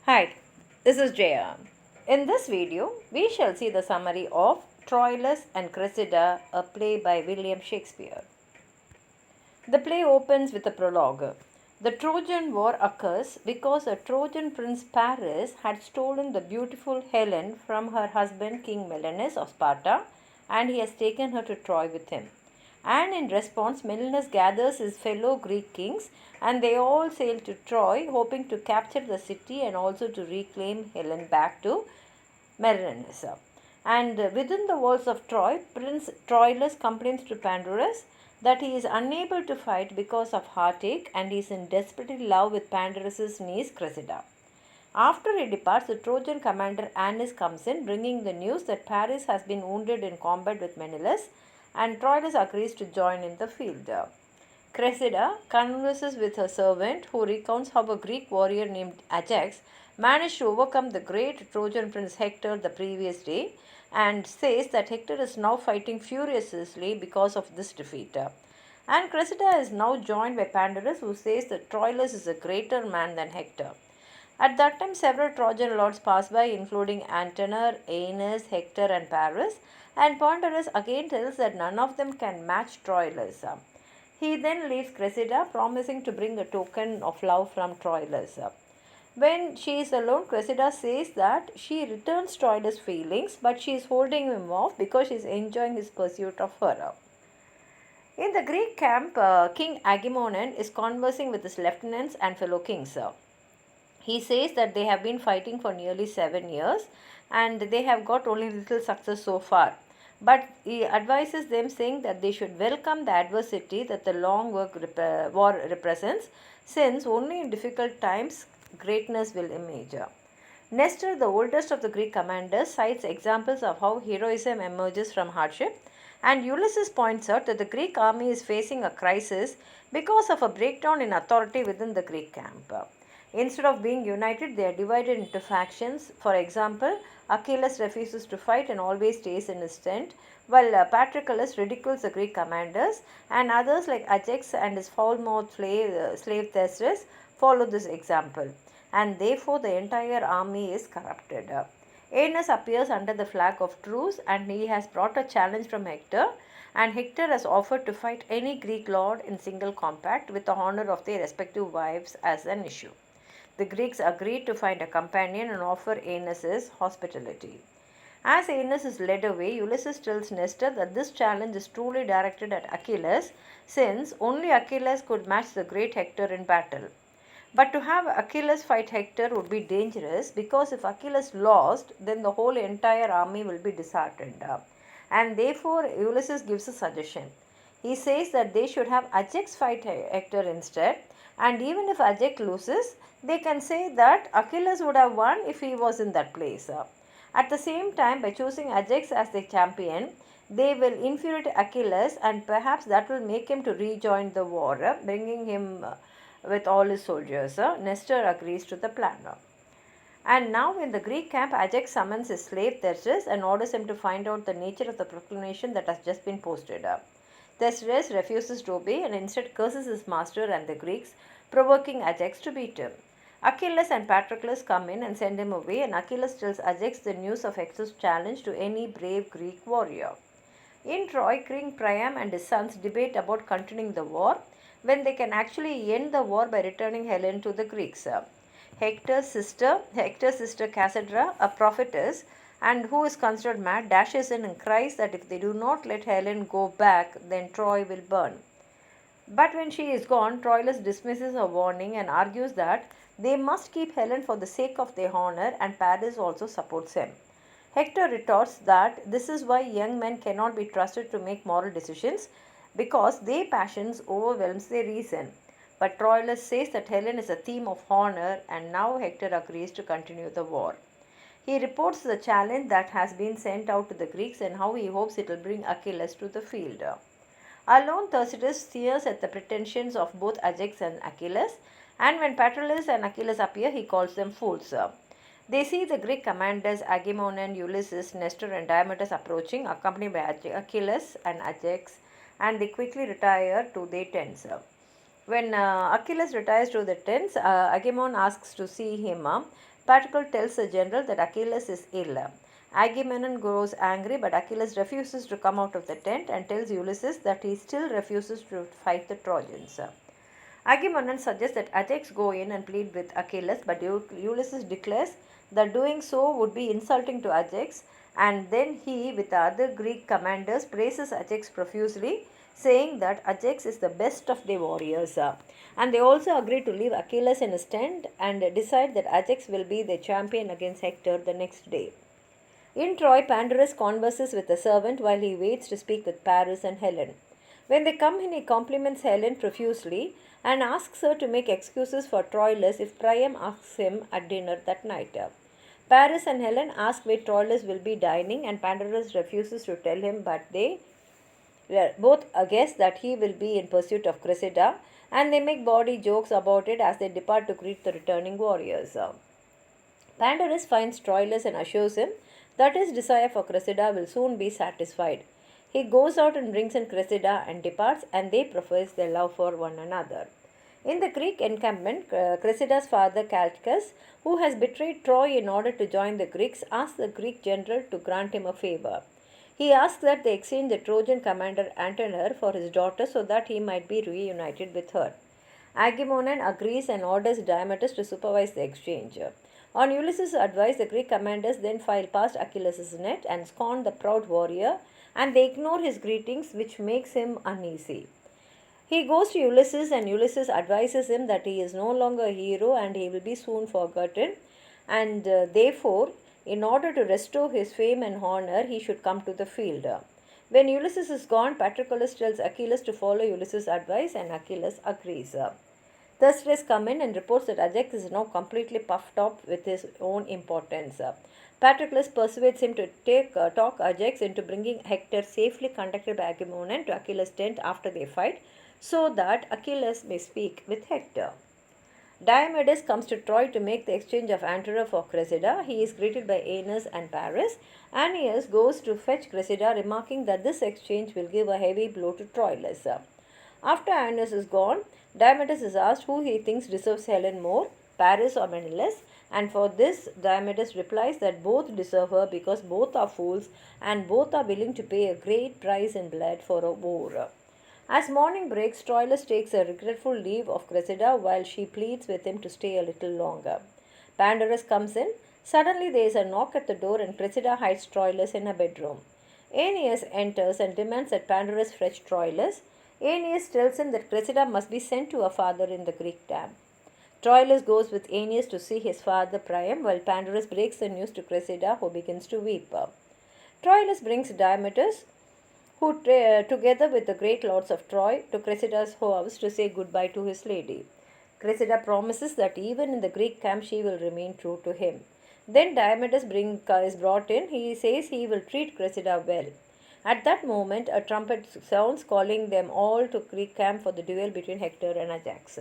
Hi, this is Jaya. In this video, we shall see the summary of Troilus and Cressida, a play by William Shakespeare. The play opens with a prologue. The Trojan War occurs because a Trojan prince Paris had stolen the beautiful Helen from her husband King Menelaus of Sparta, and he has taken her to Troy with him. And in response, Menelaus gathers his fellow Greek kings and they all sail to Troy, hoping to capture the city and also to reclaim Helen back to Menelaus. And within the walls of Troy, Prince Troilus complains to Pandarus that he is unable to fight because of heartache and is in desperate love with Pandarus's niece Cressida. After he departs, the Trojan commander Anis comes in, bringing the news that Paris has been wounded in combat with Menelaus, and Troilus agrees to join in the field. Cressida converses with her servant, who recounts how a Greek warrior named Ajax managed to overcome the great Trojan prince Hector the previous day, and says that Hector is now fighting furiously because of this defeat. And Cressida is now joined by Pandarus, who says that Troilus is a greater man than Hector. At that time, several Trojan lords pass by, including Antenor, Aeneas, Hector, and Paris, and Pandarus again tells that none of them can match Troilus. He then leaves Cressida, promising to bring a token of love from Troilus. When she is alone, Cressida says that she returns Troilus' feelings, but she is holding him off because she is enjoying his pursuit of her. In the Greek camp, King Agamemnon is conversing with his lieutenants and fellow kings. He says that they have been fighting for nearly 7 years and they have got only little success so far. But he advises them, saying that they should welcome the adversity that the long war represents, since only in difficult times greatness will emerge. Nestor, the oldest of the Greek commanders, cites examples of how heroism emerges from hardship, and Ulysses points out that the Greek army is facing a crisis because of a breakdown in authority within the Greek camp. Instead of being united, they are divided into factions. For example, Achilles refuses to fight and always stays in his tent, while Patroclus ridicules the Greek commanders, and others like Ajax and his foul-mouthed slave Theseus follow this example, and therefore the entire army is corrupted. Aeneas appears under the flag of truce, and he has brought a challenge from Hector, and Hector has offered to fight any Greek lord in single combat with the honor of their respective wives as an issue. The Greeks agreed to find a companion and offer Aeneas hospitality. As Aeneas is led away, Ulysses tells Nestor that this challenge is truly directed at Achilles, since only Achilles could match the great Hector in battle. But to have Achilles fight Hector would be dangerous, because if Achilles lost, then the whole entire army will be disheartened. And therefore, Ulysses gives a suggestion. He says that they should have Ajax fight Hector instead, and even if Ajax loses, they can say that Achilles would have won if he was in that place. At the same time, by choosing Ajax as the champion, they will infuriate Achilles, and perhaps that will make him to rejoin the war, bringing him with all his soldiers. Nestor agrees to the plan. And now in the Greek camp, Ajax summons his slave Theseus and orders him to find out the nature of the proclamation that has just been posted. Theseus refuses to obey and instead curses his master and the Greeks, provoking Ajax to beat him. Achilles and Patroclus come in and send him away, and Achilles tells Ajax the news of Hector's challenge to any brave Greek warrior. In Troy, King Priam and his sons debate about continuing the war, when they can actually end the war by returning Helen to the Greeks. Hector's sister Cassandra, a prophetess and who is considered mad, dashes in and cries that if they do not let Helen go back, then Troy will burn. But when she is gone, Troilus dismisses her warning and argues that they must keep Helen for the sake of their honor, and Paris also supports him. Hector retorts that this is why young men cannot be trusted to make moral decisions, because their passions overwhelms their reason. But Troilus says that Helen is a theme of honor, and now Hector agrees to continue the war. He reports the challenge that has been sent out to the Greeks and how he hopes it will bring Achilles to the field. Alone, Thucydides sneers at the pretensions of both Ajax and Achilles, and when Patroclus and Achilles appear, he calls them fools. They see the Greek commanders Agamemnon, Ulysses, Nestor, and Diomedes approaching, accompanied by Achilles and Ajax, and they quickly retire to their tents. When Achilles retires to the tents, Agamemnon asks to see him. Patroclus tells the general that Achilles is ill. Agamemnon grows angry, but Achilles refuses to come out of the tent and tells Ulysses that he still refuses to fight the Trojans. Agamemnon suggests that Ajax go in and plead with Achilles, but Ulysses declares that doing so would be insulting to Ajax, and then he, with the other Greek commanders, praises Ajax profusely, saying that Ajax is the best of the warriors. And they also agree to leave Achilles in his tent and decide that Ajax will be the champion against Hector the next day. In Troy, Pandarus converses with a servant while he waits to speak with Paris and Helen. When they come in, he compliments Helen profusely and asks her to make excuses for Troilus if Priam asks him at dinner that night. Paris and Helen ask where Troilus will be dining, and Pandarus refuses to tell him, but they both guess that he will be in pursuit of Cressida, and they make bawdy jokes about it as they depart to greet the returning warriors. Pandarus finds Troilus and assures him that his desire for Cressida will soon be satisfied. He goes out and brings in Cressida and departs, and they profess their love for one another. In the Greek encampment, Cressida's father Calchas, who has betrayed Troy in order to join the Greeks, asks the Greek general to grant him a favor. He asks that they exchange the Trojan commander Antenor for his daughter so that he might be reunited with her. Agamemnon agrees and orders Diomedes to supervise the exchange. On Ulysses' advice, the Greek commanders then file past Achilles' net and scorn the proud warrior, and they ignore his greetings, which makes him uneasy. He goes to Ulysses, and Ulysses advises him that he is no longer a hero and he will be soon forgotten, and therefore, in order to restore his fame and honor, he should come to the field. When Ulysses is gone, Patroclus tells Achilles to follow Ulysses' advice, and Achilles agrees. Thessalus comes in and reports that Ajax is now completely puffed up with his own importance. Patroclus persuades him to talk Ajax into bringing Hector, safely conducted by Agamemnon, to Achilles' tent after they fight, so that Achilles may speak with Hector. Diomedes comes to Troy to make the exchange of Antenor for Cressida. He is greeted by Aeneas and Paris. Aeneas goes to fetch Cressida, remarking that this exchange will give a heavy blow to Troilus. After Aeneas is gone, Diomedes is asked who he thinks deserves Helen more, Paris or Menelaus, and for this Diomedes replies that both deserve her because both are fools and both are willing to pay a great price in blood for a war. As morning breaks, Troilus takes a regretful leave of Cressida while she pleads with him to stay a little longer. Pandarus comes in. Suddenly there is a knock at the door and Cressida hides Troilus in a bedroom. Aeneas enters and demands that Pandarus fetch Troilus. Aeneas tells him that Cressida must be sent to her father in the Greek camp. Troilus goes with Aeneas to see his father Priam, while Pandarus breaks the news to Cressida, who begins to weep. Troilus brings Diomedes, who together with the great lords of Troy, to Cressida's house to say goodbye to his lady. Cressida promises that even in the Greek camp she will remain true to him. Then Diomedes is brought in. He says he will treat Cressida well. At that moment, a trumpet sounds, calling them all to Greek camp for the duel between Hector and Ajax.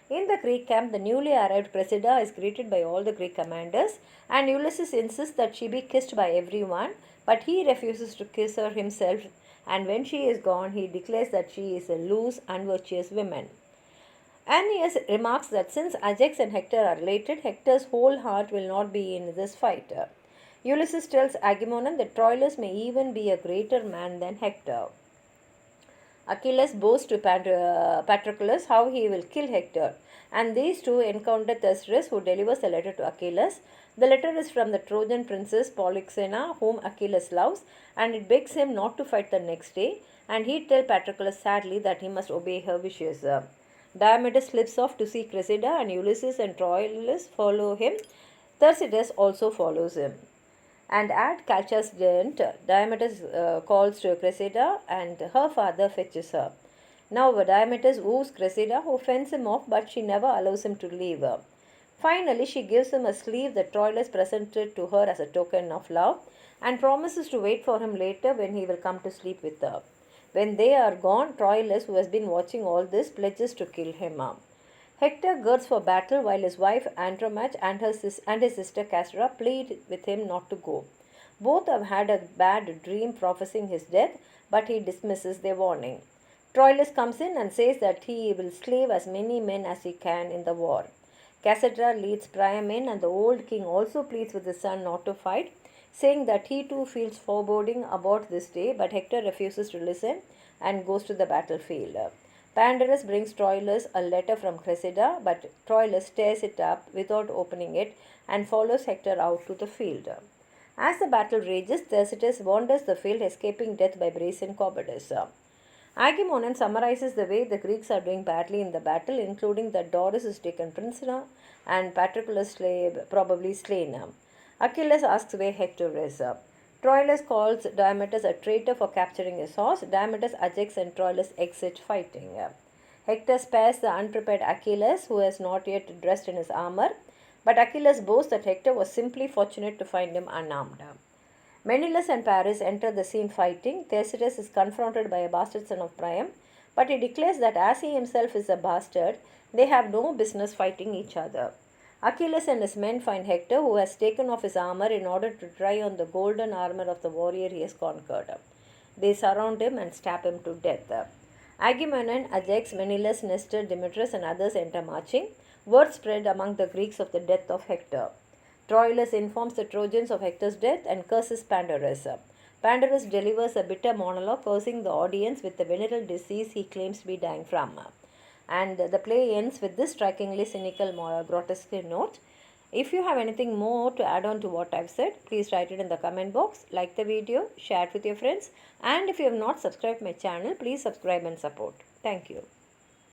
In the Greek camp, the newly arrived Cressida is greeted by all the Greek commanders, and Ulysses insists that she be kissed by everyone, but he refuses to kiss her himself, and when she is gone, he declares that she is a loose, unvirtuous woman. Aeneas remarks that since Ajax and Hector are related, Hector's whole heart will not be in this fight. Ulysses tells Agamemnon that Troilus may even be a greater man than Hector. Achilles boasts to Patroclus how he will kill Hector, and these two encounter Thessalus, who delivers a letter to Achilles. The letter is from the Trojan princess Polyxena, whom Achilles loves, and it begs him not to fight the next day, and he tells Patroclus sadly that he must obey her wishes. Diomedes slips off to see Cressida, and Ulysses and Troilus follow him. Thersites also follows him. And at Calchas' tent, Diomedes calls to Cressida, and her father fetches her. Now Diomedes woos Cressida, who fends him off, but she never allows him to leave her. Finally, she gives him a sleeve that Troilus presented to her as a token of love, and promises to wait for him later when he will come to sleep with her. When they are gone, Troilus, who has been watching all this, pledges to kill him. Hector girds for battle while his wife Andromache and his sister Cassandra plead with him not to go. Both have had a bad dream prophesying his death, but he dismisses their warning. Troilus comes in and says that he will slay as many men as he can in the war. Cassandra leads Priam in, and the old king also pleads with his son not to fight, saying that he too feels foreboding about this day, but Hector refuses to listen and goes to the battlefield. Pandarus brings Troilus a letter from Cressida, but Troilus tears it up without opening it and follows Hector out to the field. As the battle rages, Thersites wanders the field, escaping death by brazen cowardice. Agamemnon summarizes the way the Greeks are doing badly in the battle, including that Doris is taken prisoner and Patroclus probably slain. Achilles asks where Hector is. Troilus calls Diomedes a traitor for capturing his horse. Diomedes ejects and Troilus exit fighting. Hector spares the unprepared Achilles, who has not yet dressed in his armor, but Achilles boasts that Hector was simply fortunate to find him unarmed. Menelaus and Paris enter the scene fighting. Thersites is confronted by a bastard son of Priam, but he declares that as he himself is a bastard, they have no business fighting each other. Achilles and his men find Hector, who has taken off his armor in order to try on the golden armor of the warrior he has conquered. They surround him and stab him to death. Agamemnon, Ajax, Menelaus, Nestor, Demetrius, and others enter marching. Word spread among the Greeks of the death of Hector. Troilus informs the Trojans of Hector's death and curses Pandarus. Pandarus delivers a bitter monologue, cursing the audience with the venereal disease he claims to be dying from. And the play ends with this strikingly cynical, grotesque note. If you have anything more to add on to what I've said, please write it in the comment box, like the video, share it with your friends, and if you have not subscribed my channel, please subscribe and support. Thank you.